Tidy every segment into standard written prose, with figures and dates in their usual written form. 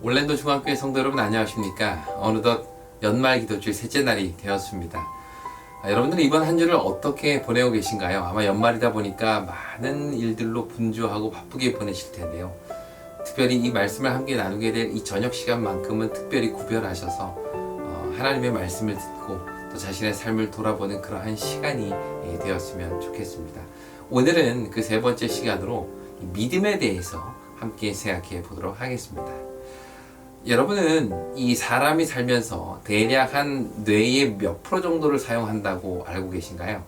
올랜도 중앙교회 성도 여러분 안녕하십니까? 어느덧 연말 기도주일 셋째 날이 되었습니다. 여러분들은 이번 한 주를 어떻게 보내고 계신가요? 아마 연말이다 보니까 많은 일들로 분주하고 바쁘게 보내실 텐데요. 특별히 이 말씀을 함께 나누게 될 이 저녁 시간만큼은 특별히 구별하셔서 하나님의 말씀을 듣고 또 자신의 삶을 돌아보는 그러한 시간이 되었으면 좋겠습니다. 오늘은 그 세 번째 시간으로 믿음에 대해서 함께 생각해 보도록 하겠습니다. 여러분은 이 사람이 살면서 대략 한 뇌의 몇 프로 정도를 사용한다고 알고 계신가요?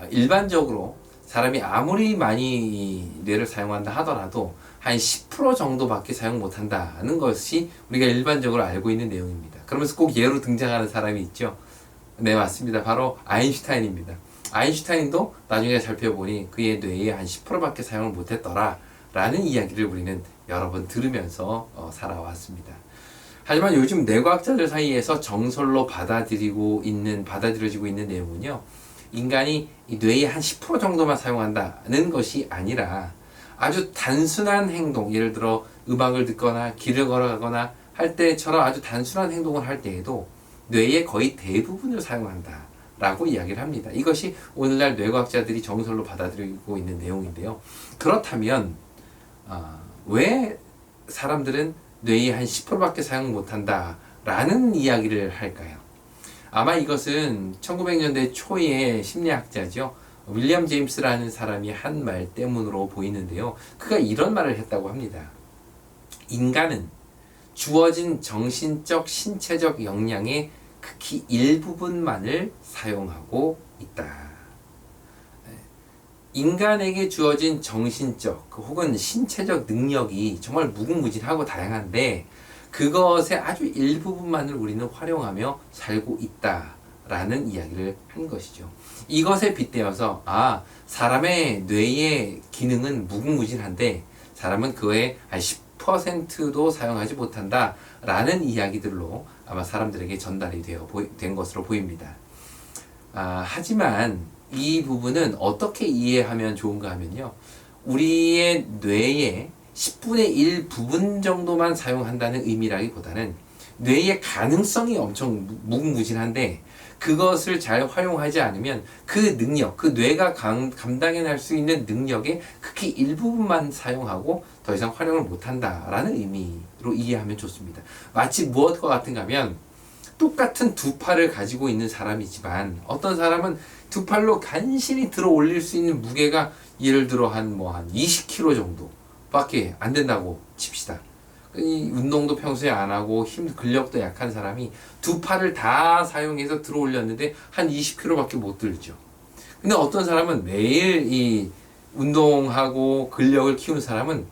일반적으로 사람이 아무리 많이 뇌를 사용한다 하더라도 한 10% 정도밖에 사용 못한다는 것이 우리가 일반적으로 알고 있는 내용입니다. 그러면서 꼭 예로 등장하는 사람이 있죠. 네, 맞습니다. 바로 아인슈타인입니다. 아인슈타인도 나중에 살펴보니 그의 뇌의 한 10%밖에 사용을 못했더라 라는 이야기를 우리는 여러 번 들으면서 살아왔습니다. 하지만 요즘 뇌과학자들 사이에서 정설로 받아들여지고 있는 내용은요, 인간이 이 뇌의 한 10% 정도만 사용한다는 것이 아니라 아주 단순한 행동, 예를 들어 음악을 듣거나 길을 걸어가거나 할 때처럼 아주 단순한 행동을 할 때에도 뇌의 거의 대부분을 사용한다 라고 이야기를 합니다. 이것이 오늘날 뇌과학자들이 정설로 받아들이고 있는 내용인데요. 그렇다면 왜 사람들은 뇌의 한 10%밖에 사용 못한다 라는 이야기를 할까요? 아마 이것은 1900년대 초의 심리학자죠. 윌리엄 제임스라는 사람이 한 말 때문으로 보이는데요. 그가 이런 말을 했다고 합니다. 인간은 주어진 정신적, 신체적 역량의 극히 일부분만을 사용하고 있다. 인간에게 주어진 정신적 혹은 신체적 능력이 정말 무궁무진하고 다양한데 그것의 아주 일부분만을 우리는 활용하며 살고 있다라는 이야기를 한 것이죠. 이것에 빗대어서 사람의 뇌의 기능은 무궁무진한데 사람은 그의 한 10%도 사용하지 못한다라는 이야기들로 아마 사람들에게 전달이 된 것으로 보입니다. 하지만 이 부분은 어떻게 이해하면 좋은가 하면요. 우리의 뇌의 10분의 1 부분 정도만 사용한다는 의미라기보다는 뇌의 가능성이 엄청 무궁무진한데 그것을 잘 활용하지 않으면 그 능력, 그 뇌가 감당해낼 수 있는 능력의 극히 일부분만 사용하고 더 이상 활용을 못한다라는 의미로 이해하면 좋습니다. 마치 무엇과 같은가 하면 똑같은 두 팔을 가지고 있는 사람이지만 어떤 사람은 두 팔로 간신히 들어 올릴 수 있는 무게가 예를 들어 한 20kg 정도밖에 안 된다고 칩시다. 이 운동도 평소에 안 하고 근력도 약한 사람이 두 팔을 다 사용해서 들어 올렸는데 한 20kg밖에 못 들죠. 근데 어떤 사람은 매일 이 운동하고 근력을 키운 사람은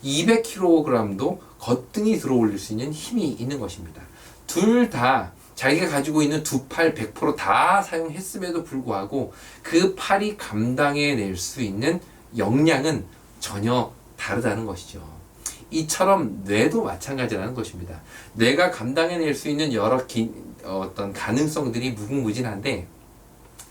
200kg도 거뜬히 들어 올릴 수 있는 힘이 있는 것입니다. 둘 다 자기가 가지고 있는 두 팔 100%다 사용했음에도 불구하고 그 팔이 감당해낼 수 있는 역량은 전혀 다르다는 것이죠. 이처럼 뇌도 마찬가지라는 것입니다. 뇌가 감당해낼 수 있는 여러 어떤 가능성들이 무궁무진한데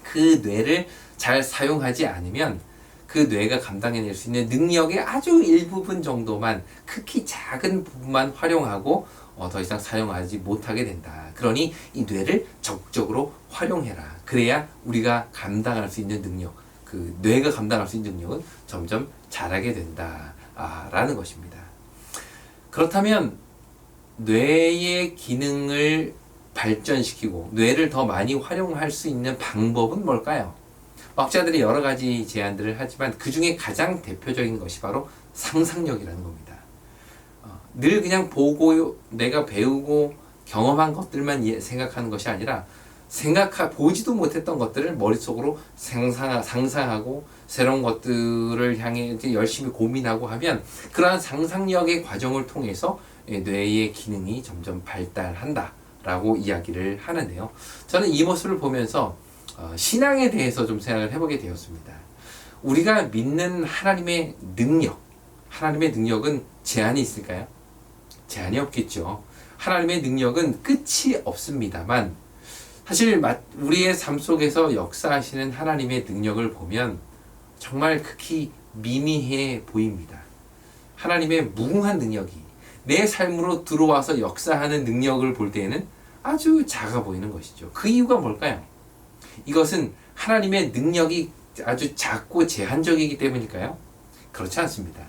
그 뇌를 잘 사용하지 않으면 그 뇌가 감당해낼 수 있는 능력의 아주 일부분 정도만 극히 작은 부분만 활용하고 더 이상 사용하지 못하게 된다. 그러니 이 뇌를 적극적으로 활용해라. 그래야 우리가 감당할 수 있는 능력, 그 뇌가 감당할 수 있는 능력은 점점 잘하게 된다. 라는 것입니다. 그렇다면 뇌의 기능을 발전시키고 뇌를 더 많이 활용할 수 있는 방법은 뭘까요? 과학자들이 여러 가지 제안들을 하지만 그 중에 가장 대표적인 것이 바로 상상력이라는 겁니다. 늘 그냥 보고 내가 배우고 경험한 것들만 생각하는 것이 아니라 보지도 못했던 것들을 머릿속으로 상상하고 새로운 것들을 향해 열심히 고민하고 하면 그러한 상상력의 과정을 통해서 뇌의 기능이 점점 발달한다 라고 이야기를 하는데요. 저는 이 모습을 보면서 신앙에 대해서 좀 생각을 해보게 되었습니다. 우리가 믿는 하나님의 능력은 제한이 있을까요? 제한이 없겠죠. 하나님의 능력은 끝이 없습니다만 사실 우리의 삶 속에서 역사하시는 하나님의 능력을 보면 정말 극히 미미해 보입니다. 하나님의 무궁한 능력이 내 삶으로 들어와서 역사하는 능력을 볼 때에는 아주 작아 보이는 것이죠. 그 이유가 뭘까요? 이것은 하나님의 능력이 아주 작고 제한적이기 때문일까요? 그렇지 않습니다.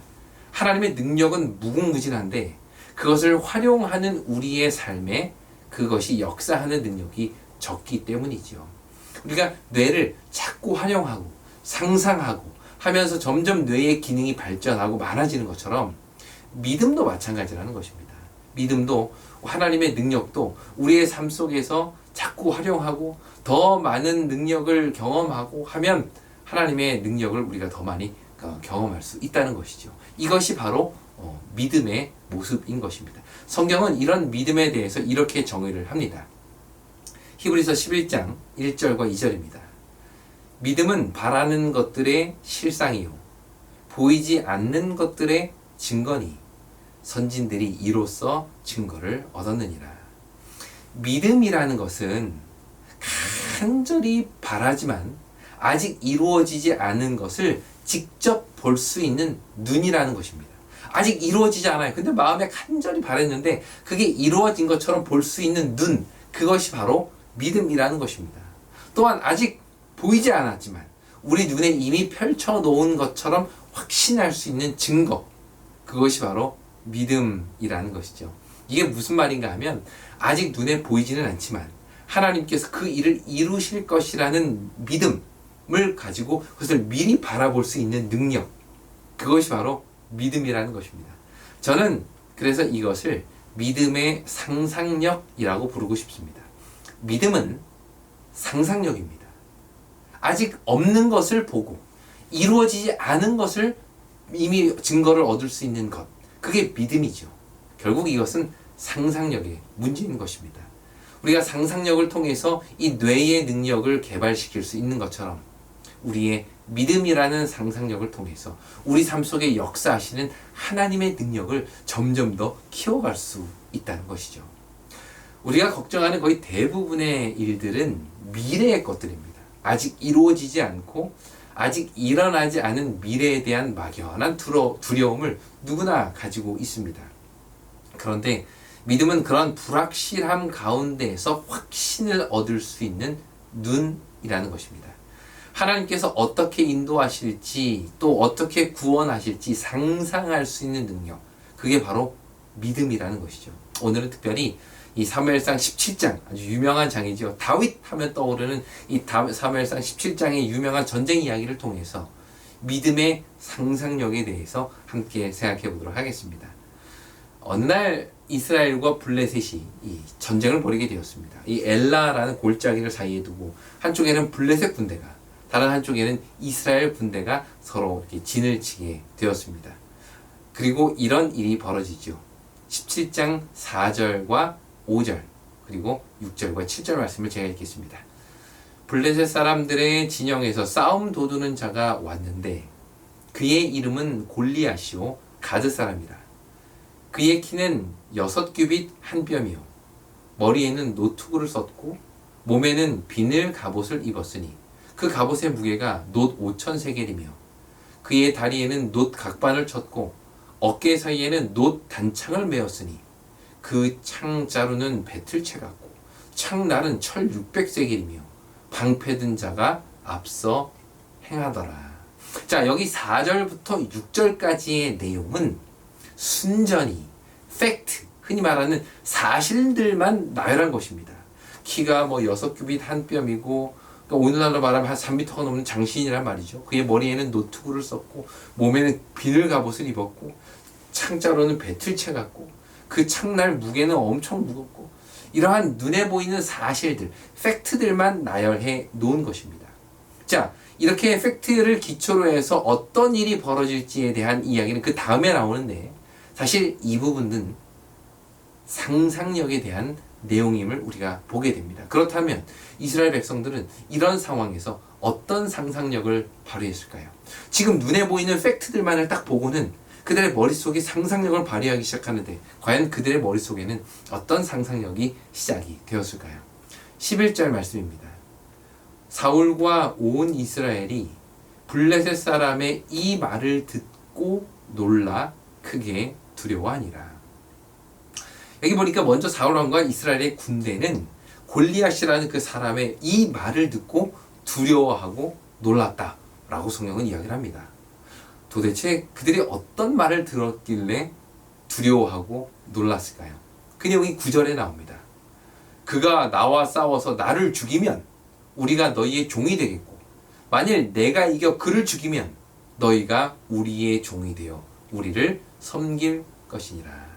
하나님의 능력은 무궁무진한데 그것을 활용하는 우리의 삶에 그것이 역사하는 능력이 적기 때문이죠. 우리가 뇌를 자꾸 활용하고 상상하고 하면서 점점 뇌의 기능이 발전하고 많아지는 것처럼 믿음도 마찬가지라는 것입니다. 믿음도 하나님의 능력도 우리의 삶 속에서 자꾸 활용하고 더 많은 능력을 경험하고 하면 하나님의 능력을 우리가 더 많이 경험할 수 있다는 것이죠. 이것이 바로 믿음의 모습인 것입니다. 성경은 이런 믿음에 대해서 이렇게 정의를 합니다. 히브리서 11장 1절과 2절입니다. 믿음은 바라는 것들의 실상이요 보이지 않는 것들의 증거니 선진들이 이로써 증거를 얻었느니라. 믿음이라는 것은 간절히 바라지만 아직 이루어지지 않은 것을 직접 볼 수 있는 눈이라는 것입니다. 아직 이루어지지 않아요. 근데 마음에 간절히 바랬는데 그게 이루어진 것처럼 볼 수 있는 눈, 그것이 바로 믿음이라는 것입니다. 또한 아직 보이지 않았지만 우리 눈에 이미 펼쳐놓은 것처럼 확신할 수 있는 증거, 그것이 바로 믿음이라는 것이죠. 이게 무슨 말인가 하면 아직 눈에 보이지는 않지만 하나님께서 그 일을 이루실 것이라는 믿음을 가지고 그것을 미리 바라볼 수 있는 능력, 그것이 바로 믿음이라는 것입니다. 저는 그래서 이것을 믿음의 상상력이라고 부르고 싶습니다. 믿음은 상상력입니다. 아직 없는 것을 보고 이루어지지 않은 것을 이미 증거를 얻을 수 있는 것, 그게 믿음이죠. 결국 이것은 상상력의 문제인 것입니다. 우리가 상상력을 통해서 이 뇌의 능력을 개발시킬 수 있는 것처럼 우리의 믿음이라는 상상력을 통해서 우리 삶 속에 역사하시는 하나님의 능력을 점점 더 키워갈 수 있다는 것이죠. 우리가 걱정하는 거의 대부분의 일들은 미래의 것들입니다. 아직 이루어지지 않고 아직 일어나지 않은 미래에 대한 막연한 두려움을 누구나 가지고 있습니다. 그런데 믿음은 그런 불확실함 가운데에서 확신을 얻을 수 있는 눈이라는 것입니다. 하나님께서 어떻게 인도하실지 또 어떻게 구원하실지 상상할 수 있는 능력, 그게 바로 믿음이라는 것이죠. 오늘은 특별히 이 사무엘상 17장, 아주 유명한 장이죠. 다윗 하면 떠오르는 이 사무엘상 17장의 유명한 전쟁 이야기를 통해서 믿음의 상상력에 대해서 함께 생각해 보도록 하겠습니다. 어느 날 이스라엘과 블레셋이 이 전쟁을 벌이게 되었습니다. 이 엘라라는 골짜기를 사이에 두고 한쪽에는 블레셋 군대가, 다른 한쪽에는 이스라엘 군대가 서로 이렇게 진을 치게 되었습니다. 그리고 이런 일이 벌어지죠. 17장 4절과 5절 그리고 6절과 7절 말씀을 제가 읽겠습니다. 블레셋 사람들의 진영에서 싸움 도두는 자가 왔는데 그의 이름은 골리앗이요 가드 사람이라. 그의 키는 6규빗 한 뼘이요 머리에는 노투구를 썼고 몸에는 비늘 갑옷을 입었으니 그 갑옷의 무게가 놋 5천 세겔이며 그의 다리에는 놋 각반을 쳤고 어깨 사이에는 놋 단창을 메었으니 그 창자루는 배틀채 같고 창날은 철 600세겔이며 방패 든 자가 앞서 행하더라. 자, 여기 4절부터 6절까지의 내용은 순전히 팩트, 흔히 말하는 사실들만 나열한 것입니다. 키가 뭐 6규빗 한 뼘이고 그러니까 오늘날로 말하면 한 3m가 넘는 장신이란 말이죠. 그의 머리에는 노트구를 썼고 몸에는 비늘 갑옷을 입었고 창자루는 배틀채 같고 그 창날 무게는 엄청 무겁고 이러한 눈에 보이는 사실들, 팩트들만 나열해 놓은 것입니다. 자, 이렇게 팩트를 기초로 해서 어떤 일이 벌어질지에 대한 이야기는 그 다음에 나오는데 사실 이 부분은 상상력에 대한 내용임을 우리가 보게 됩니다. 그렇다면 이스라엘 백성들은 이런 상황에서 어떤 상상력을 발휘했을까요? 지금 눈에 보이는 팩트들만을 딱 보고는 그들의 머릿속에 상상력을 발휘하기 시작하는데 과연 그들의 머릿속에는 어떤 상상력이 시작이 되었을까요? 11절 말씀입니다. 사울과 온 이스라엘이 블레셋 사람의 이 말을 듣고 놀라 크게 두려워하니라. 여기 보니까 먼저 사울왕과 이스라엘의 군대는 골리앗이라는 그 사람의 이 말을 듣고 두려워하고 놀랐다라고 성경은 이야기를 합니다. 도대체 그들이 어떤 말을 들었길래 두려워하고 놀랐을까요? 그 내용이 9절에 나옵니다. 그가 나와 싸워서 나를 죽이면 우리가 너희의 종이 되겠고 만일 내가 이겨 그를 죽이면 너희가 우리의 종이 되어 우리를 섬길 것이니라.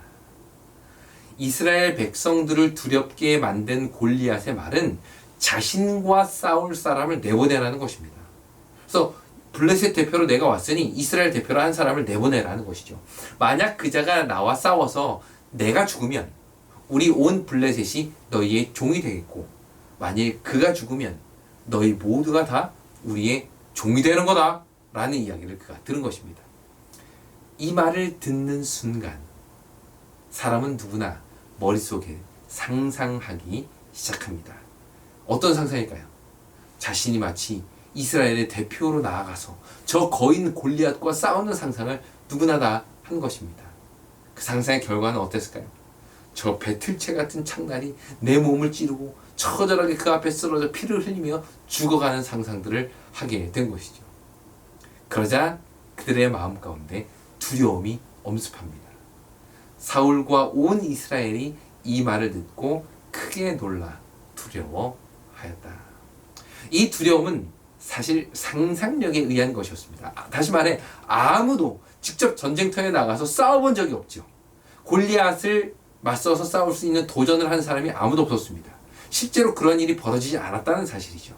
이스라엘 백성들을 두렵게 만든 골리앗의 말은 자신과 싸울 사람을 내보내라는 것입니다. 그래서 블레셋 대표로 내가 왔으니 이스라엘 대표로 한 사람을 내보내라는 것이죠. 만약 그 자가 나와 싸워서 내가 죽으면 우리 온 블레셋이 너희의 종이 되겠고 만일 그가 죽으면 너희 모두가 다 우리의 종이 되는 거다 라는 이야기를 그가 들은 것입니다. 이 말을 듣는 순간 사람은 누구나 머릿속에 상상하기 시작합니다. 어떤 상상일까요? 자신이 마치 이스라엘의 대표로 나아가서 저 거인 골리앗과 싸우는 상상을 누구나 다 한 것입니다. 그 상상의 결과는 어땠을까요? 저 배틀채 같은 창날이 내 몸을 찌르고 처절하게 그 앞에 쓰러져 피를 흘리며 죽어가는 상상들을 하게 된 것이죠. 그러자 그들의 마음 가운데 두려움이 엄습합니다. 사울과 온 이스라엘이 이 말을 듣고 크게 놀라 두려워하였다. 이 두려움은 사실 상상력에 의한 것이었습니다. 다시 말해 아무도 직접 전쟁터에 나가서 싸워본 적이 없죠. 골리앗을 맞서서 싸울 수 있는 도전을 한 사람이 아무도 없었습니다. 실제로 그런 일이 벌어지지 않았다는 사실이죠.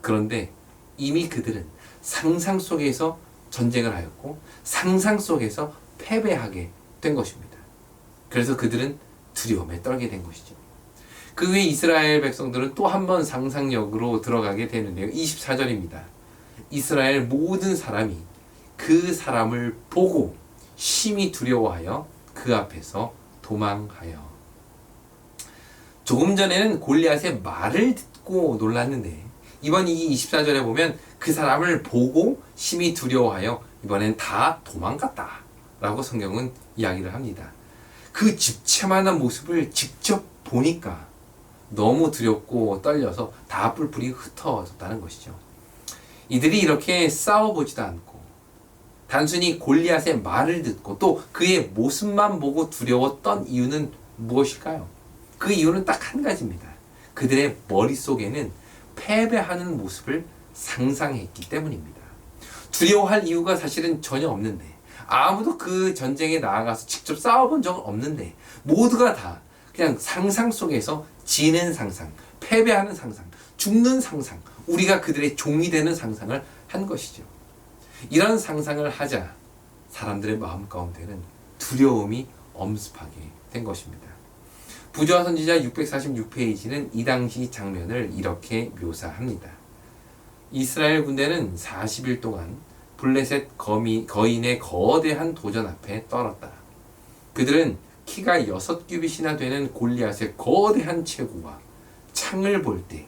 그런데 이미 그들은 상상 속에서 전쟁을 하였고 상상 속에서 패배하게 된 것입니다. 그래서 그들은 두려움에 떨게 된 것이죠. 그 후에 이스라엘 백성들은 또 한 번 상상력으로 들어가게 되는데요. 24절입니다. 이스라엘 모든 사람이 그 사람을 보고 심히 두려워하여 그 앞에서 도망하여. 조금 전에는 골리앗의 말을 듣고 놀랐는데 이번 이 24절에 보면 그 사람을 보고 심히 두려워하여 이번엔 다 도망갔다 라고 성경은 이야기를 합니다. 그 집채만한 모습을 직접 보니까 너무 두렵고 떨려서 다 뿔뿔이 흩어졌다는 것이죠. 이들이 이렇게 싸워보지도 않고 단순히 골리앗의 말을 듣고 또 그의 모습만 보고 두려웠던 이유는 무엇일까요? 그 이유는 딱 한 가지입니다. 그들의 머릿속에는 패배하는 모습을 상상했기 때문입니다. 두려워할 이유가 사실은 전혀 없는데 아무도 그 전쟁에 나아가서 직접 싸워본 적은 없는데 모두가 다 그냥 상상 속에서 지는 상상, 패배하는 상상, 죽는 상상, 우리가 그들의 종이 되는 상상을 한 것이죠. 이런 상상을 하자 사람들의 마음 가운데는 두려움이 엄습하게 된 것입니다. 부조화 선지자 646페이지는 이 당시 장면을 이렇게 묘사합니다. 이스라엘 군대는 40일 동안 블레셋 거인의 거대한 도전 앞에 떨었다. 그들은 키가 6규빗이나 되는 골리앗의 거대한 체구와 창을 볼 때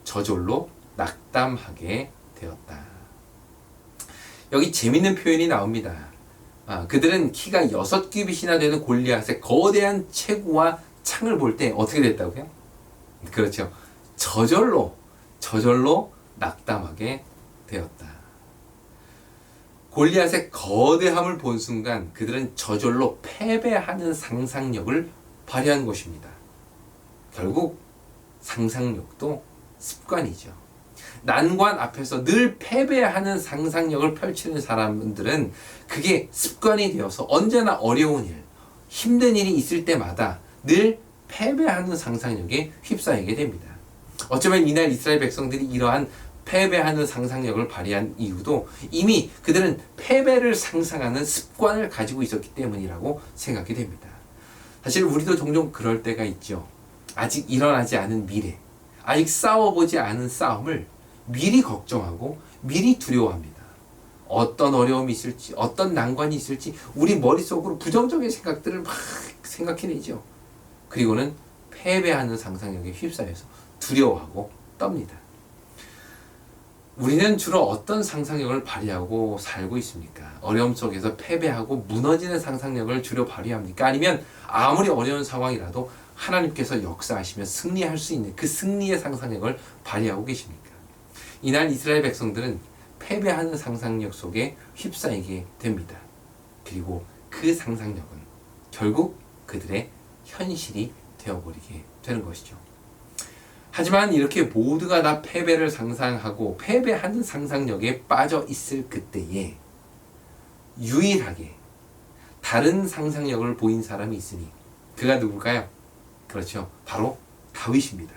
저절로 낙담하게 되었다. 여기 재밌는 표현이 나옵니다. 그들은 키가 6규빗이나 되는 골리앗의 거대한 체구와 창을 볼 때 어떻게 됐다고요? 그렇죠. 저절로 낙담하게 되었다. 골리앗의 거대함을 본 순간 그들은 저절로 패배하는 상상력을 발휘한 것입니다. 결국 상상력도 습관이죠. 난관 앞에서 늘 패배하는 상상력을 펼치는 사람들은 그게 습관이 되어서 언제나 어려운 일, 힘든 일이 있을 때마다 늘 패배하는 상상력에 휩싸이게 됩니다. 어쩌면 이날 이스라엘 백성들이 이러한 패배하는 상상력을 발휘한 이유도 이미 그들은 패배를 상상하는 습관을 가지고 있었기 때문이라고 생각이 됩니다. 사실 우리도 종종 그럴 때가 있죠. 아직 일어나지 않은 미래, 아직 싸워보지 않은 싸움을 미리 걱정하고 미리 두려워합니다. 어떤 어려움이 있을지, 어떤 난관이 있을지 우리 머릿속으로 부정적인 생각들을 막 생각해내죠. 그리고는 패배하는 상상력에 휩싸여서 두려워하고 떱니다. 우리는 주로 어떤 상상력을 발휘하고 살고 있습니까? 어려움 속에서 패배하고 무너지는 상상력을 주로 발휘합니까? 아니면 아무리 어려운 상황이라도 하나님께서 역사하시며 승리할 수 있는 그 승리의 상상력을 발휘하고 계십니까? 이날 이스라엘 백성들은 패배하는 상상력 속에 휩싸이게 됩니다. 그리고 그 상상력은 결국 그들의 현실이 되어버리게 되는 것이죠. 하지만 이렇게 모두가 다 패배를 상상하고 패배하는 상상력에 빠져 있을 그때에 유일하게 다른 상상력을 보인 사람이 있으니 그가 누굴까요? 그렇죠. 바로 다윗입니다.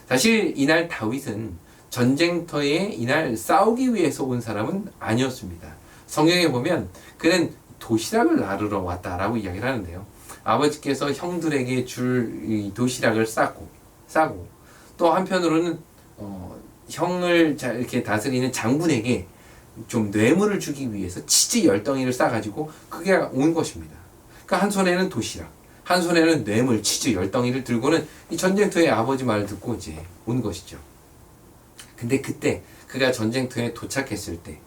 사실 이날 다윗은 전쟁터에 이날 싸우기 위해서 온 사람은 아니었습니다. 성경에 보면 그는 도시락을 나르러 왔다라고 이야기를 하는데요. 아버지께서 형들에게 줄 도시락을 싸고 또 한편으로는 형을 잘 이렇게 다스리는 장군에게 좀 뇌물을 주기 위해서 치즈 10덩이를 싸가지고 그게 온 것입니다. 그러니까 한 손에는 도시락, 한 손에는 뇌물, 치즈 10덩이를 들고는 이 전쟁터에 아버지 말을 듣고 이제 온 것이죠. 근데 그때 그가 전쟁터에 도착했을 때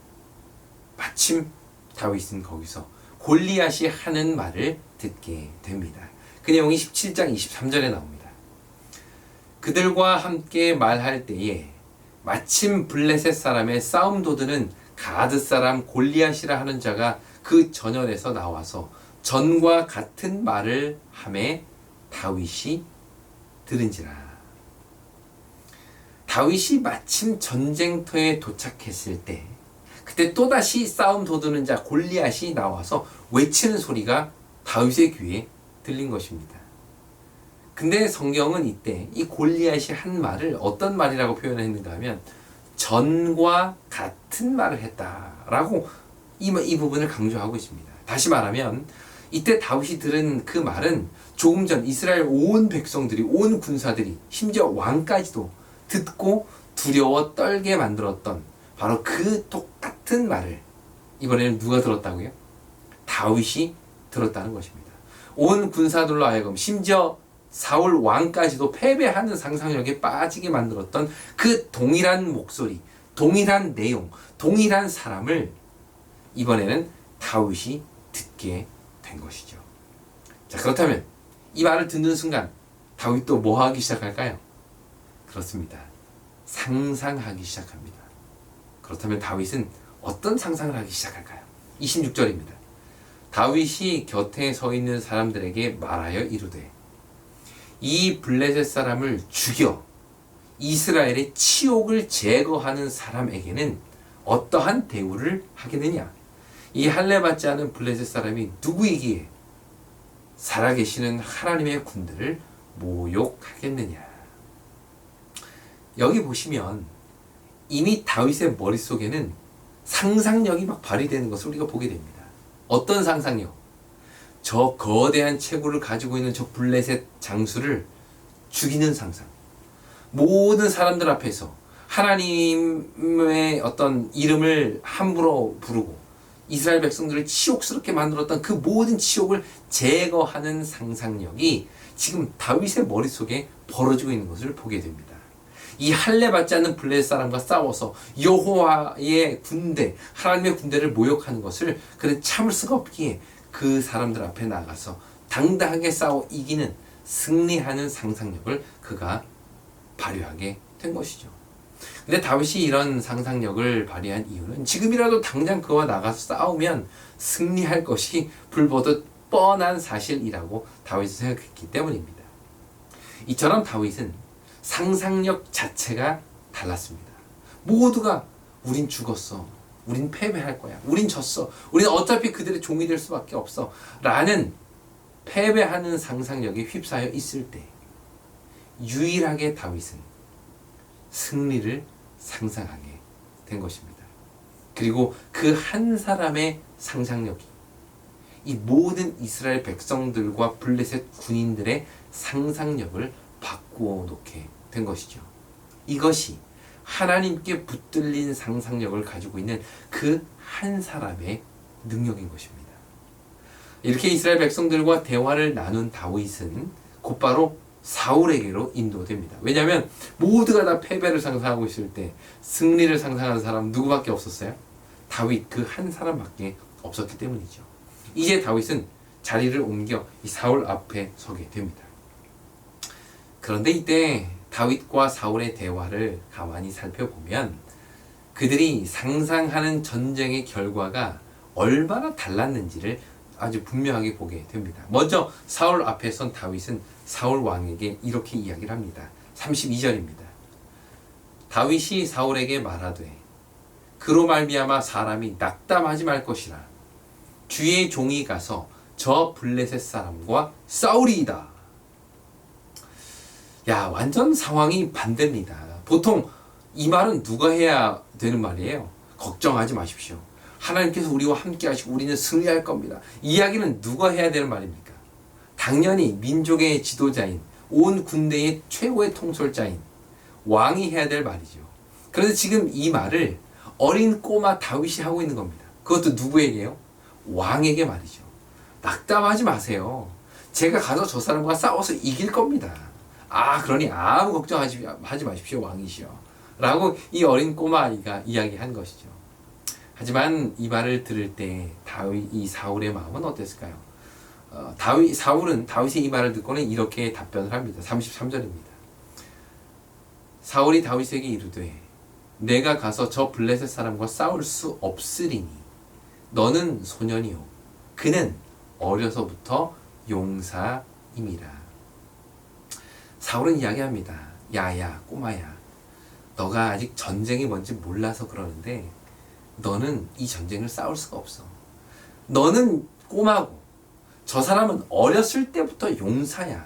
마침 다윗은 거기서 골리앗이 하는 말을 듣게 됩니다. 그 내용이 17장 23절에 나옵니다. 그들과 함께 말할 때에 마침 블레셋 사람의 싸움 도두는 가드 사람 골리앗이라 하는 자가 그 전열에서 나와서 전과 같은 말을 하매 다윗이 들은지라. 다윗이 마침 전쟁터에 도착했을 때 그때 또다시 싸움 도두는 자 골리앗이 나와서 외치는 소리가 다윗의 귀에 들린 것입니다. 근데 성경은 이때 이 골리앗이 한 말을 어떤 말이라고 표현했는가 하면 전과 같은 말을 했다라고 이 부분을 강조하고 있습니다. 다시 말하면 이때 다윗이 들은 그 말은 조금 전 이스라엘 온 백성들이 온 군사들이 심지어 왕까지도 듣고 두려워 떨게 만들었던 바로 그 똑같은 말을 이번에는 누가 들었다고요? 다윗이 들었다는 것입니다. 온 군사들로 하여금 심지어 사울 왕까지도 패배하는 상상력에 빠지게 만들었던 그 동일한 목소리, 동일한 내용, 동일한 사람을 이번에는 다윗이 듣게 된 것이죠. 자, 그렇다면 이 말을 듣는 순간 다윗도 뭐 하기 시작할까요? 그렇습니다. 상상하기 시작합니다. 그렇다면 다윗은 어떤 상상을 하기 시작할까요? 26절입니다. 다윗이 곁에 서 있는 사람들에게 말하여 이르되 이 블레셋 사람을 죽여 이스라엘의 치욕을 제거하는 사람에게는 어떠한 대우를 하겠느냐? 이 할례 받지 않은 블레셋 사람이 누구이기에 살아계시는 하나님의 군대를 모욕하겠느냐? 여기 보시면 이미 다윗의 머릿속에는 상상력이 막 발휘되는 것을 우리가 보게 됩니다. 어떤 상상력? 저 거대한 체구를 가지고 있는 저 블레셋 장수를 죽이는 상상. 모든 사람들 앞에서 하나님의 어떤 이름을 함부로 부르고 이스라엘 백성들을 치욕스럽게 만들었던 그 모든 치욕을 제거하는 상상력이 지금 다윗의 머릿속에 벌어지고 있는 것을 보게 됩니다. 이 할례 받지 않는 블레셋 사람과 싸워서 여호와의 군대, 하나님의 군대를 모욕하는 것을 그는 참을 수가 없기에 그 사람들 앞에 나가서 당당하게 싸워 이기는 승리하는 상상력을 그가 발휘하게 된 것이죠. 근데 다윗이 이런 상상력을 발휘한 이유는 지금이라도 당장 그와 나가서 싸우면 승리할 것이 불보듯 뻔한 사실이라고 다윗이 생각했기 때문입니다. 이처럼 다윗은 상상력 자체가 달랐습니다. 모두가 우린 죽었어. 우린 패배할 거야. 우린 졌어. 우린 어차피 그들의 종이 될 수밖에 없어. 라는 패배하는 상상력에 휩싸여 있을 때 유일하게 다윗은 승리를 상상하게 된 것입니다. 그리고 그 한 사람의 상상력이 이 모든 이스라엘 백성들과 블레셋 군인들의 상상력을 바꾸어 놓게 된 것이죠. 이것이 하나님께 붙들린 상상력을 가지고 있는 그 한 사람의 능력인 것입니다. 이렇게 이스라엘 백성들과 대화를 나눈 다윗은 곧바로 사울에게로 인도됩니다. 왜냐하면 모두가 다 패배를 상상하고 있을 때 승리를 상상하는 사람 누구밖에 없었어요? 다윗 그 한 사람밖에 없었기 때문이죠. 이제 다윗은 자리를 옮겨 이 사울 앞에 서게 됩니다. 그런데 이때 다윗과 사울의 대화를 가만히 살펴보면 그들이 상상하는 전쟁의 결과가 얼마나 달랐는지를 아주 분명하게 보게 됩니다. 먼저 사울 앞에 선 다윗은 사울 왕에게 이렇게 이야기를 합니다. 32절입니다. 다윗이 사울에게 말하되 그로 말미암아 사람이 낙담하지 말 것이라 주의 종이 가서 저 블레셋 사람과 싸우리이다. 야, 완전 상황이 반대입니다. 보통 이 말은 누가 해야 되는 말이에요? 걱정하지 마십시오. 하나님께서 우리와 함께 하시고 우리는 승리할 겁니다. 이야기는 누가 해야 되는 말입니까? 당연히 민족의 지도자인, 온 군대의 최고의 통솔자인 왕이 해야 될 말이죠. 그런데 지금 이 말을 어린 꼬마 다윗이 하고 있는 겁니다. 그것도 누구에게요? 왕에게 말이죠. 낙담하지 마세요. 제가 가서 저 사람과 싸워서 이길 겁니다. 그러니 아무 걱정하지 마십시오, 왕이시여. 라고 이 어린 꼬마 아이가 이야기한 것이죠. 하지만 이 말을 들을 때 이 사울의 마음은 어땠을까요? 사울은 다윗의 이 말을 듣고는 이렇게 답변을 합니다. 33절입니다. 사울이 다윗에게 이르되 내가 가서 저 블레셋 사람과 싸울 수 없으리니 너는 소년이요 그는 어려서부터 용사임이라. 사울은 이야기합니다. 야야 꼬마야, 너가 아직 전쟁이 뭔지 몰라서 그러는데 너는 이 전쟁을 싸울 수가 없어. 너는 꼬마고 저 사람은 어렸을 때부터 용사야.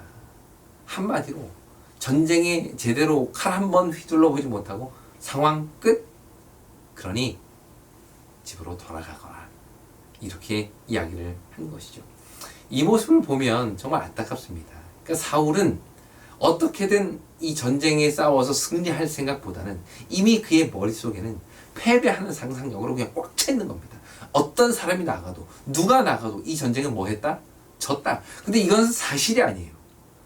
한마디로 전쟁에 제대로 칼 한 번 휘둘러 보지 못하고 상황 끝. 그러니 집으로 돌아가거라. 이렇게 이야기를 한 것이죠. 이 모습을 보면 정말 안타깝습니다. 그러니까 사울은 어떻게든 이 전쟁에 싸워서 승리할 생각보다는 이미 그의 머릿속에는 패배하는 상상력으로 그냥 꽉 차 있는 겁니다. 어떤 사람이 나가도 누가 나가도 이 전쟁은 뭐 했다? 졌다. 근데 이건 사실이 아니에요.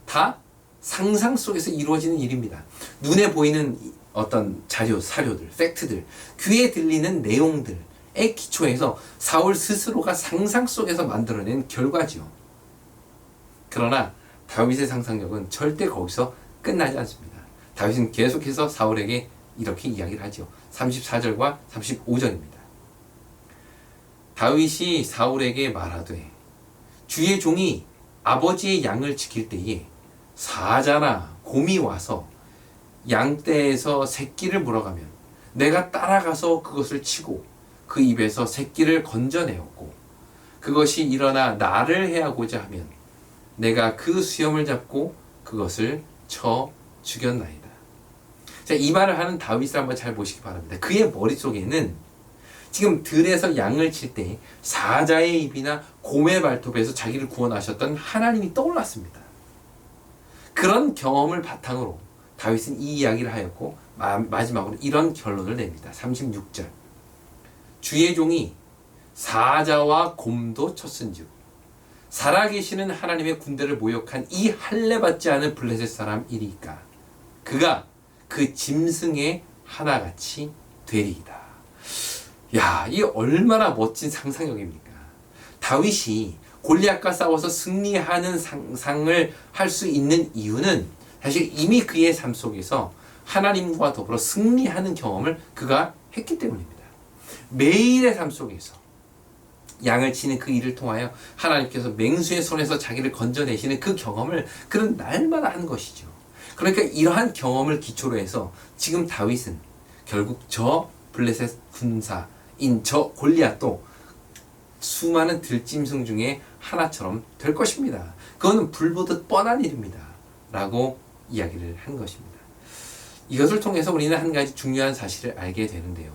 다 상상 속에서 이루어지는 일입니다. 눈에 보이는 어떤 자료, 사료들, 팩트들, 귀에 들리는 내용들의 기초에서 사울 스스로가 상상 속에서 만들어낸 결과지요. 그러나 다윗의 상상력은 절대 거기서 끝나지 않습니다. 다윗은 계속해서 사울에게 이렇게 이야기를 하죠. 34절과 35절입니다. 다윗이 사울에게 말하되 주의 종이 아버지의 양을 지킬 때에 사자나 곰이 와서 양떼에서 새끼를 물어가면 내가 따라가서 그것을 치고 그 입에서 새끼를 건져내었고 그것이 일어나 나를 해하고자 하면 내가 그 수염을 잡고 그것을 쳐 죽였나이다. 자, 이 말을 하는 다윗을 한번 잘 보시기 바랍니다. 그의 머릿속에는 지금 들에서 양을 칠 때 사자의 입이나 곰의 발톱에서 자기를 구원하셨던 하나님이 떠올랐습니다. 그런 경험을 바탕으로 다윗은 이 이야기를 하였고 마지막으로 이런 결론을 냅니다. 36절 주의 종이 사자와 곰도 쳤은즉 살아계시는 하나님의 군대를 모욕한 이 할례받지 않은 블레셋 사람이리까 그가 그 짐승의 하나같이 되리이다. 야, 이 얼마나 멋진 상상력입니까? 다윗이 골리앗과 싸워서 승리하는 상상을 할 수 있는 이유는 사실 이미 그의 삶 속에서 하나님과 더불어 승리하는 경험을 그가 했기 때문입니다. 매일의 삶 속에서 양을 치는 그 일을 통하여 하나님께서 맹수의 손에서 자기를 건져내시는 그 경험을 그는 날마다 하는 것이죠. 그러니까 이러한 경험을 기초로 해서 지금 다윗은 결국 저 블레셋 군사인 저 골리앗도 수많은 들짐승 중에 하나처럼 될 것입니다. 그거는 불보듯 뻔한 일입니다. 라고 이야기를 한 것입니다. 이것을 통해서 우리는 한 가지 중요한 사실을 알게 되는데요.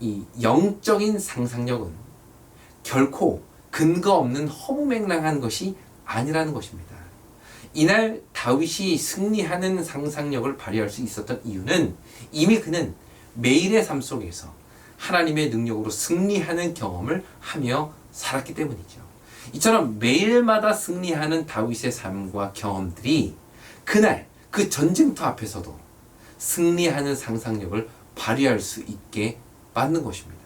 이 영적인 상상력은 결코 근거 없는 허무맹랑한 것이 아니라는 것입니다. 이날 다윗이 승리하는 상상력을 발휘할 수 있었던 이유는 이미 그는 매일의 삶 속에서 하나님의 능력으로 승리하는 경험을 하며 살았기 때문이죠. 이처럼 매일마다 승리하는 다윗의 삶과 경험들이 그날 그 전쟁터 앞에서도 승리하는 상상력을 발휘할 수 있게 만든 것입니다.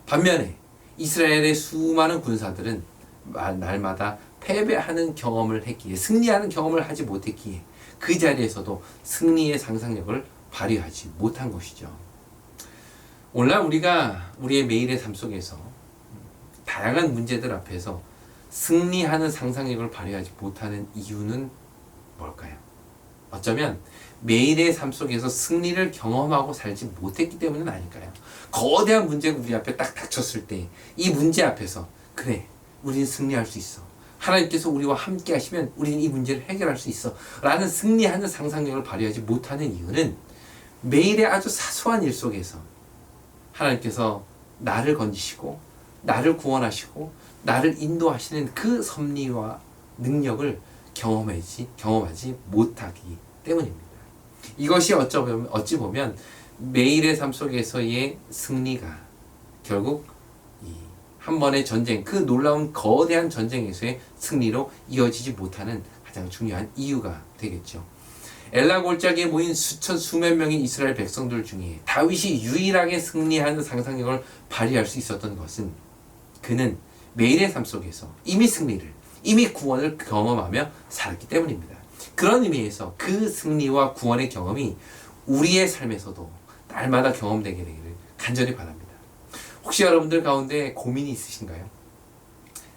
반면에 이스라엘의 수많은 군사들은 날마다 패배하는 경험을 했기에, 승리하는 경험을 하지 못했기에 그 자리에서도 승리의 상상력을 발휘하지 못한 것이죠. 오늘날 우리가 우리의 매일의 삶 속에서 다양한 문제들 앞에서 승리하는 상상력을 발휘하지 못하는 이유는 뭘까요? 어쩌면 매일의 삶 속에서 승리를 경험하고 살지 못했기 때문은 아닐까요? 거대한 문제가 우리 앞에 딱 닥쳤을 때 이 문제 앞에서 그래, 우리는 승리할 수 있어. 하나님께서 우리와 함께 하시면 우리는 이 문제를 해결할 수 있어. 라는 승리하는 상상력을 발휘하지 못하는 이유는 매일의 아주 사소한 일 속에서 하나님께서 나를 건지시고 나를 구원하시고 나를 인도하시는 그 섭리와 능력을 경험하지 못하기 때문입니다. 이것이 어찌 보면 매일의 삶 속에서의 승리가 결국 한 번의 전쟁, 그 놀라운 거대한 전쟁에서의 승리로 이어지지 못하는 가장 중요한 이유가 되겠죠. 엘라 골짜기에 모인 수몇 명의 이스라엘 백성들 중에 다윗이 유일하게 승리하는 상상력을 발휘할 수 있었던 것은 그는 매일의 삶 속에서 이미 승리를, 이미 구원을 경험하며 살았기 때문입니다. 그런 의미에서 그 승리와 구원의 경험이 우리의 삶에서도 날마다 경험되게 되기를 간절히 바랍니다. 혹시 여러분들 가운데 고민이 있으신가요?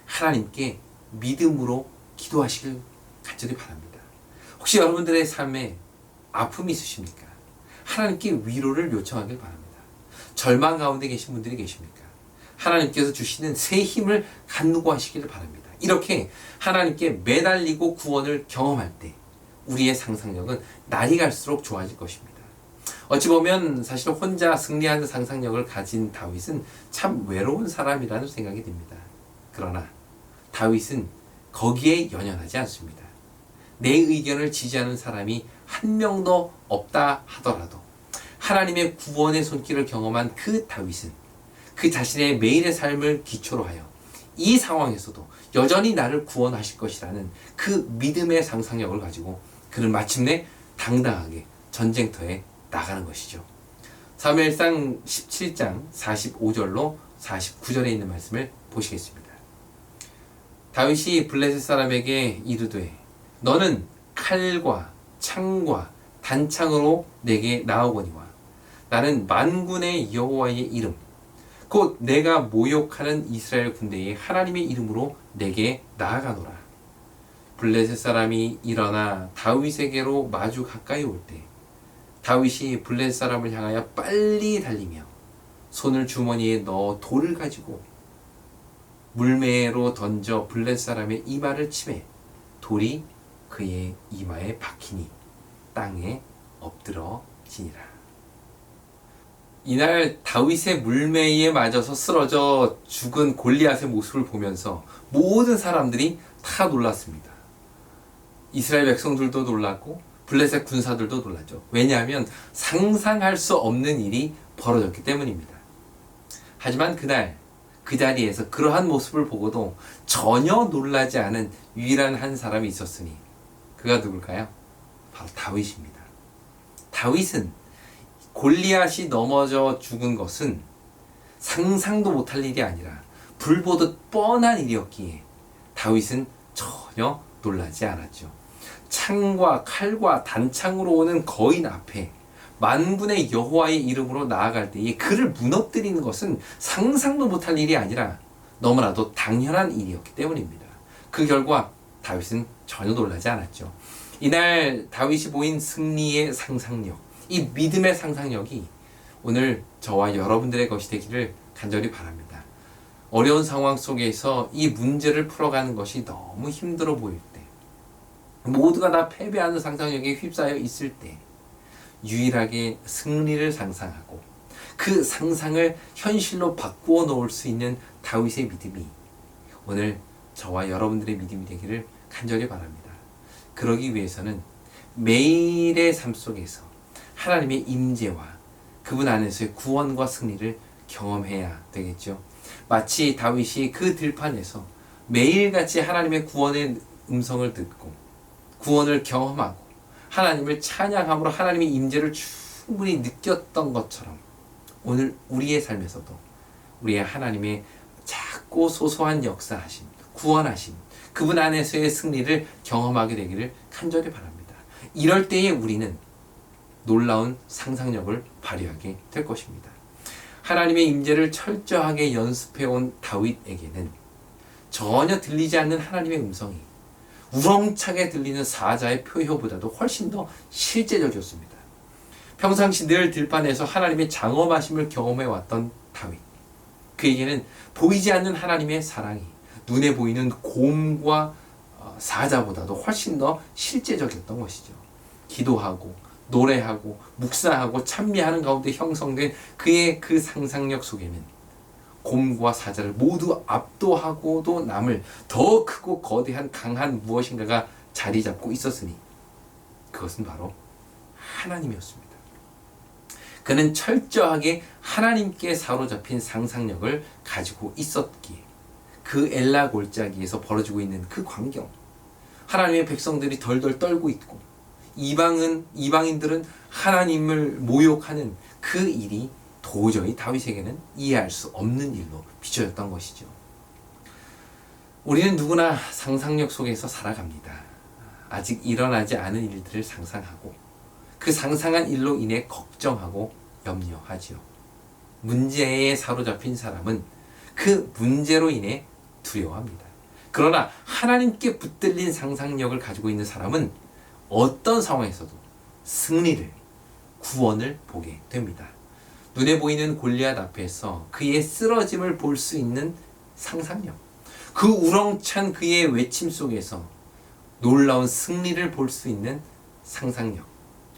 하나님께 믿음으로 기도하시길 간절히 바랍니다. 혹시 여러분들의 삶에 아픔이 있으십니까? 하나님께 위로를 요청하길 바랍니다. 절망 가운데 계신 분들이 계십니까? 하나님께서 주시는 새 힘을 간구하시기를 바랍니다. 이렇게 하나님께 매달리고 구원을 경험할 때 우리의 상상력은 날이 갈수록 좋아질 것입니다. 어찌 보면 사실 혼자 승리하는 상상력을 가진 다윗은 참 외로운 사람이라는 생각이 듭니다. 그러나 다윗은 거기에 연연하지 않습니다. 내 의견을 지지하는 사람이 한 명도 없다 하더라도 하나님의 구원의 손길을 경험한 그 다윗은 그 자신의 매일의 삶을 기초로 하여 이 상황에서도 여전히 나를 구원하실 것이라는 그 믿음의 상상력을 가지고 그는 마침내 당당하게 전쟁터에 나가는 것이죠. 사무엘상 17장 45절로 49절에 있는 말씀을 보시겠습니다. 다윗이 블레셋 사람에게 이르되 너는 칼과 창과 단창으로 내게 나오거니와 나는 만군의 여호와의 이름 곧 내가 모욕하는 이스라엘 군대의 하나님의 이름으로 내게 나아가노라. 블레셋 사람이 일어나 다윗에게로 마주 가까이 올 때 다윗이 블레셋 사람을 향하여 빨리 달리며 손을 주머니에 넣어 돌을 가지고 물매로 던져 블레셋 사람의 이마를 치매 돌이 그의 이마에 박히니 땅에 엎드러지니라. 이날 다윗의 물매에 맞아서 쓰러져 죽은 골리앗의 모습을 보면서 모든 사람들이 다 놀랐습니다. 이스라엘 백성들도 놀랐고 블레셋 군사들도 놀랐죠. 왜냐하면 상상할 수 없는 일이 벌어졌기 때문입니다. 하지만 그날 그 자리에서 그러한 모습을 보고도 전혀 놀라지 않은 유일한 한 사람이 있었으니 그가 누굴까요? 바로 다윗입니다. 다윗은 골리앗이 넘어져 죽은 것은 상상도 못할 일이 아니라 불보듯 뻔한 일이었기에 다윗은 전혀 놀라지 않았죠. 창과 칼과 단창으로 오는 거인 앞에 만군의 여호와의 이름으로 나아갈 때에 그를 무너뜨리는 것은 상상도 못할 일이 아니라 너무나도 당연한 일이었기 때문입니다. 그 결과 다윗은 전혀 놀라지 않았죠. 이날 다윗이 보인 승리의 상상력, 이 믿음의 상상력이 오늘 저와 여러분들의 것이 되기를 간절히 바랍니다. 어려운 상황 속에서 이 문제를 풀어가는 것이 너무 힘들어 보일 때, 모두가 다 패배하는 상상력에 휩싸여 있을 때 유일하게 승리를 상상하고 그 상상을 현실로 바꾸어 놓을 수 있는 다윗의 믿음이 오늘 저와 여러분들의 믿음이 되기를 간절히 바랍니다. 그러기 위해서는 매일의 삶 속에서 하나님의 임재와 그분 안에서의 구원과 승리를 경험해야 되겠죠. 마치 다윗이 그 들판에서 매일같이 하나님의 구원의 음성을 듣고 구원을 경험하고 하나님을 찬양함으로 하나님의 임재를 충분히 느꼈던 것처럼 오늘 우리의 삶에서도 우리의 하나님의 작고 소소한 역사하심, 구원하심, 그분 안에서의 승리를 경험하게 되기를 간절히 바랍니다. 이럴 때에 우리는 놀라운 상상력을 발휘하게 될 것입니다. 하나님의 임재를 철저하게 연습해온 다윗에게는 전혀 들리지 않는 하나님의 음성이 우렁차게 들리는 사자의 표효보다도 훨씬 더 실제적이었습니다. 평상시 늘 들판에서 하나님의 장엄하심을 경험해왔던 다윗, 그에게는 보이지 않는 하나님의 사랑이 눈에 보이는 곰과 사자보다도 훨씬 더 실제적이었던 것이죠. 기도하고 노래하고 묵상하고 찬미하는 가운데 형성된 그의 그 상상력 속에는 곰과 사자를 모두 압도하고도 남을 더 크고 거대한 강한 무엇인가가 자리 잡고 있었으니 그것은 바로 하나님이었습니다. 그는 철저하게 하나님께 사로잡힌 상상력을 가지고 있었기에 그 엘라 골짜기에서 벌어지고 있는 그 광경, 하나님의 백성들이 덜덜 떨고 있고 이방인들은 하나님을 모욕하는 그 일이 도저히 다윗에게는 이해할 수 없는 일로 비춰졌던 것이죠. 우리는 누구나 상상력 속에서 살아갑니다. 아직 일어나지 않은 일들을 상상하고 그 상상한 일로 인해 걱정하고 염려하지요. 문제에 사로잡힌 사람은 그 문제로 인해 두려워합니다. 그러나 하나님께 붙들린 상상력을 가지고 있는 사람은 어떤 상황에서도 승리를, 구원을 보게 됩니다. 눈에 보이는 골리앗 앞에서 그의 쓰러짐을 볼 수 있는 상상력, 그 우렁찬 그의 외침 속에서 놀라운 승리를 볼 수 있는 상상력,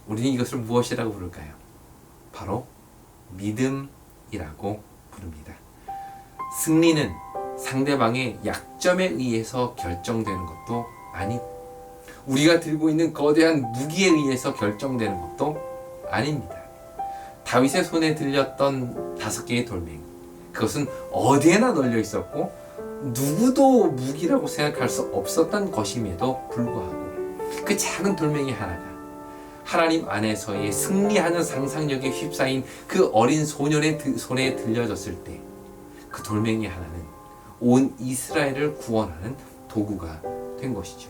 우리는 이것을 무엇이라고 부를까요? 바로 믿음이라고 부릅니다. 승리는 상대방의 약점에 의해서 결정되는 것도 아니고 우리가 들고 있는 거대한 무기에 의해서 결정되는 것도 아닙니다. 다윗의 손에 들렸던 5개의 돌멩이, 그것은 어디에나 널려 있었고 누구도 무기라고 생각할 수 없었던 것임에도 불구하고 그 작은 돌멩이 하나가 하나님 안에서의 승리하는 상상력에 휩싸인 그 어린 소년의 손에 들려졌을 때 그 돌멩이 하나는 온 이스라엘을 구원하는 도구가 된 것이죠.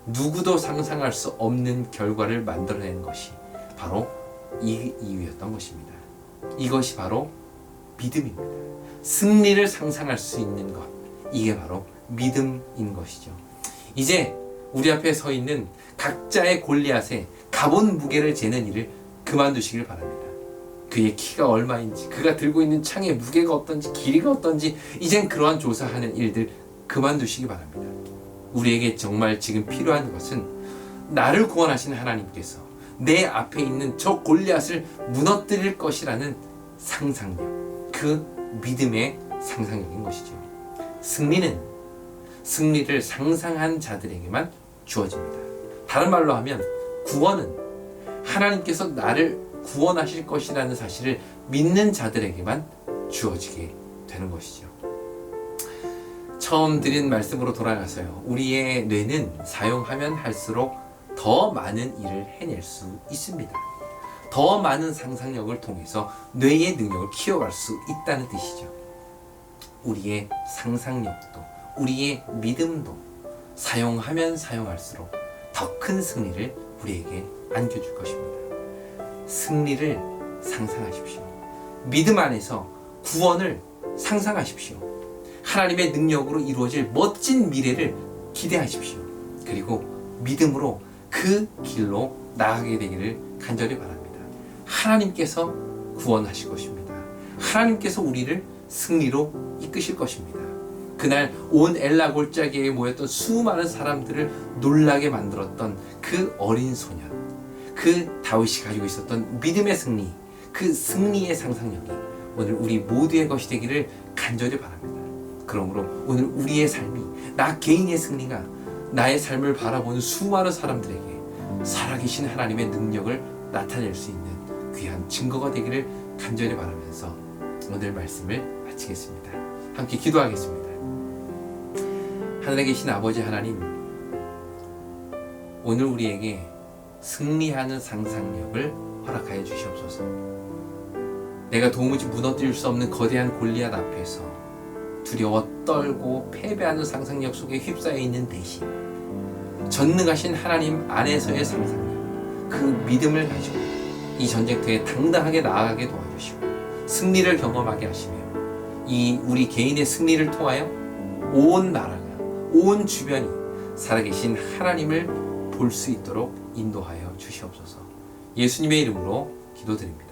누구도 상상할 수 없는 결과를 만들어낸 것이 바로 이 이유였던 것입니다. 이것이 바로 믿음입니다. 승리를 상상할 수 있는 것, 이게 바로 믿음인 것이죠. 이제 우리 앞에 서 있는 각자의 골리앗에 가본 무게를 재는 일을 그만두시길 바랍니다. 그의 키가 얼마인지, 그가 들고 있는 창의 무게가 어떤지, 길이가 어떤지, 이젠 그러한 조사하는 일들 그만두시기 바랍니다. 우리에게 정말 지금 필요한 것은 나를 구원하신 하나님께서 내 앞에 있는 저 골리앗을 무너뜨릴 것이라는 상상력, 그 믿음의 상상력인 것이죠. 승리를 상상한 자들에게만 주어집니다. 다른 말로 하면 구원은 하나님께서 나를 구원하실 것이라는 사실을 믿는 자들에게만 주어지게 되는 것이죠. 처음 드린 말씀으로 돌아가서요. 우리의 뇌는 사용하면 할수록 더 많은 일을 해낼 수 있습니다. 더 많은 상상력을 통해서 뇌의 능력을 키워갈 수 있다는 뜻이죠. 우리의 상상력도 우리의 믿음도 사용하면 사용할수록 더 큰 승리를 우리에게 안겨줄 것입니다. 승리를 상상하십시오. 믿음 안에서 구원을 상상하십시오. 하나님의 능력으로 이루어질 멋진 미래를 기대하십시오. 그리고 믿음으로 그 길로 나아가게 되기를 간절히 바랍니다. 하나님께서 구원하실 것입니다. 하나님께서 우리를 승리로 이끄실 것입니다. 그날 온 엘라 골짜기에 모였던 수많은 사람들을 놀라게 만들었던 그 어린 소년, 그 다윗이 가지고 있었던 믿음의 승리, 그 승리의 상상력이 오늘 우리 모두의 것이 되기를 간절히 바랍니다. 그러므로 오늘 우리의 삶이, 나 개인의 승리가 나의 삶을 바라보는 수많은 사람들에게 살아계신 하나님의 능력을 나타낼 수 있는 귀한 증거가 되기를 간절히 바라면서 오늘 말씀을 마치겠습니다. 함께 기도하겠습니다. 하늘에 계신 아버지 하나님, 오늘 우리에게 승리하는 상상력을 허락하여 주시옵소서. 내가 도무지 무너뜨릴 수 없는 거대한 골리앗 앞에서 두려워 떨고 패배하는 상상력 속에 휩싸여 있는 대신 전능하신 하나님 안에서의 상상력, 그 믿음을 가지고 이 전쟁터에 당당하게 나아가게 도와주시고 승리를 경험하게 하시며 이 우리 개인의 승리를 통하여 온 나라가, 온 주변이 살아계신 하나님을 볼 수 있도록 인도하여 주시옵소서. 예수님의 이름으로 기도드립니다.